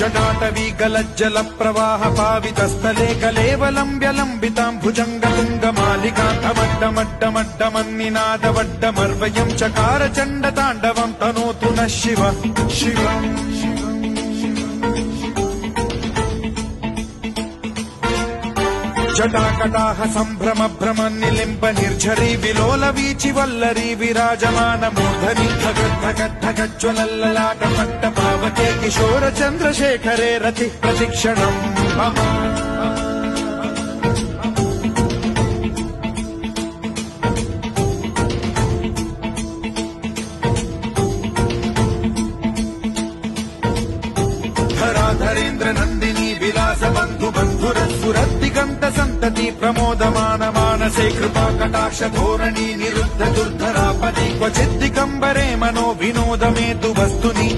जटाटवी गलज्जल प्रवाह पावितस्थले कलेवलम्ब्य लम्बितां भुजङ्गतुङ्गमालिकान्तमड्डमड्डमड्डमन्निनादवड्डमर्वयं चकार चण्डताण्डवं तनोतु नः शिवः शिवम् जटाकटाह सम्भ्रम भ्रम निलिम्ब निर्झरी विलोल वीचि वल्लरी विराजमान मूर्धनि धगद्धगद्धगज्ज्वलल्ललाट पट्ट पावके किशोर चन्द्रशेखरे रति प्रतिक्षणम् धराधरेन्द्र नन्दिनी विलास बन्धु बन्धुरस्फुरद्दिगन्त सन्तति प्रमोदमान मानसे कृपा कटाक्ष धोरणी निरुद्ध दुर्धरापदि क्वचिद्दिगम्बरे मनो विनोदमेतु वस्तुनि